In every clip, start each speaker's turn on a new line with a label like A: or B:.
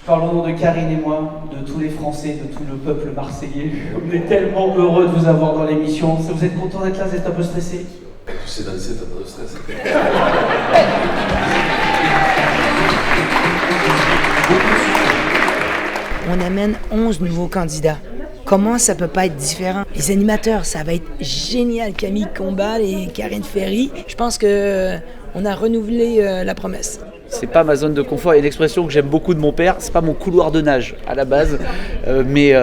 A: parle au nom de Karine et moi, de tous les Français, de tout le peuple marseillais. On est tellement heureux de vous avoir dans l'émission. Vous êtes content d'être là, vous êtes un peu stressé?
B: Tu sais danser, t'as pas de stress.
C: On amène 11 nouveaux candidats. Comment ça peut pas être différent? Les animateurs, ça va être génial. Camille Combal et Karine Ferry. Je pense qu'on a renouvelé la promesse.
D: C'est pas ma zone de confort. Il y a une expression que j'aime beaucoup de mon père, c'est pas mon couloir de nage à la base. Mais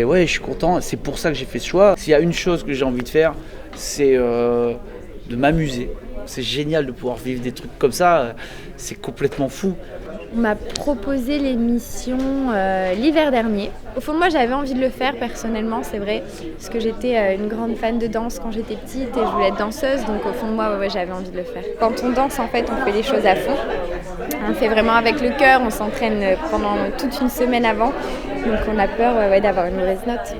D: ouais, je suis content. C'est pour ça que j'ai fait ce choix. S'il y a une chose que j'ai envie de faire, c'est de m'amuser. C'est génial de pouvoir vivre des trucs comme ça. C'est complètement fou.
E: On m'a proposé l'émission l'hiver dernier. Au fond de moi, j'avais envie de le faire personnellement, c'est vrai, parce que j'étais une grande fan de danse quand j'étais petite et je voulais être danseuse, donc au fond de moi, ouais, j'avais envie de le faire. Quand on danse, en fait, on fait les choses à fond. On le fait vraiment avec le cœur, on s'entraîne pendant toute une semaine avant, donc on a peur d'avoir une mauvaise note.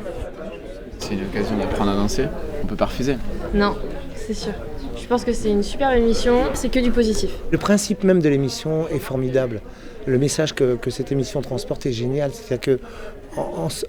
F: C'est l'occasion d'apprendre à danser, on peut pas refuser.
G: Non, c'est sûr. Je pense que c'est une superbe émission, c'est que du positif.
H: Le principe même de l'émission est formidable. Le message que cette émission transporte est génial. C'est-à-dire que,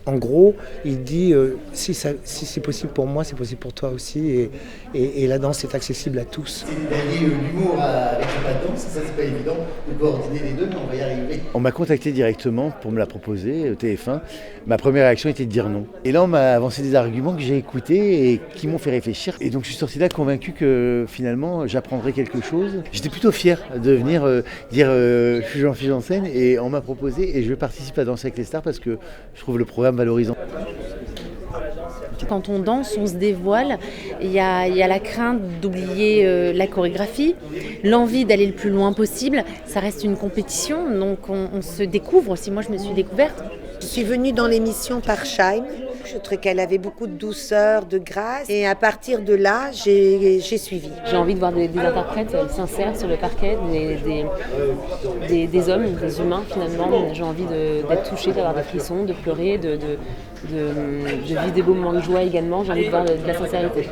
H: en gros, il dit si c'est possible pour moi, c'est possible pour toi aussi. Et la danse est accessible à tous.
I: C'est d'allier l'humour avec la danse, ça c'est pas évident de coordonner les deux, mais on va y arriver.
J: On m'a contacté directement pour me la proposer au TF1. Ma première réaction était de dire non. Et là, on m'a avancé des arguments que j'ai écoutés et qui m'ont fait réfléchir. Et donc, je suis sorti là convaincu que finalement, j'apprendrais quelque chose. J'étais plutôt fier de venir dire je suis Jean-Philippe Janssen et on m'a proposé et je participe à Danser avec les stars parce que je trouve le programme valorisant.
K: Quand on danse, on se dévoile. Il y a la crainte d'oublier la chorégraphie, l'envie d'aller le plus loin possible. Ça reste une compétition, donc on se découvre aussi. Moi, je me suis découverte.
C: Je suis venue dans l'émission par Scheim. Je trouvais qu'elle avait beaucoup de douceur, de grâce. Et à partir de là, j'ai suivi.
K: J'ai envie de voir des interprètes sincères sur le parquet, des hommes, des humains finalement. J'ai envie d'être touchée, d'avoir des frissons, de pleurer, de vivre des beaux moments de joie également. J'ai envie de voir de la sincérité.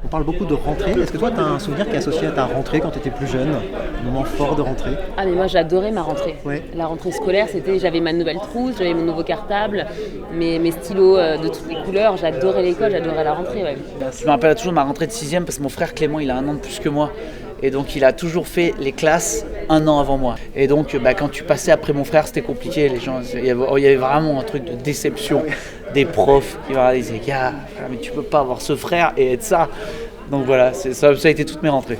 L: On parle beaucoup de rentrée. Est-ce que toi, tu as un souvenir qui est associé à ta rentrée quand tu étais plus jeune? Un moment fort de rentrée?
K: Ah mais moi j'adorais ma rentrée.
L: Ouais.
K: La rentrée scolaire, j'avais ma nouvelle trousse, j'avais mon nouveau cartable, mes stylos de toutes les couleurs. J'adorais l'école, j'adorais la rentrée. Ouais.
D: Je me rappelle toujours de ma rentrée de 6e parce que mon frère Clément, il a 1 an de plus que moi. Et donc il a toujours fait les classes 1 an avant moi. Et donc quand tu passais après mon frère, c'était compliqué. Les gens, il y avait vraiment un truc de déception des profs qui disaient « Gars, mais tu peux pas avoir ce frère et être ça ». Donc voilà, ça a été toutes mes rentrées.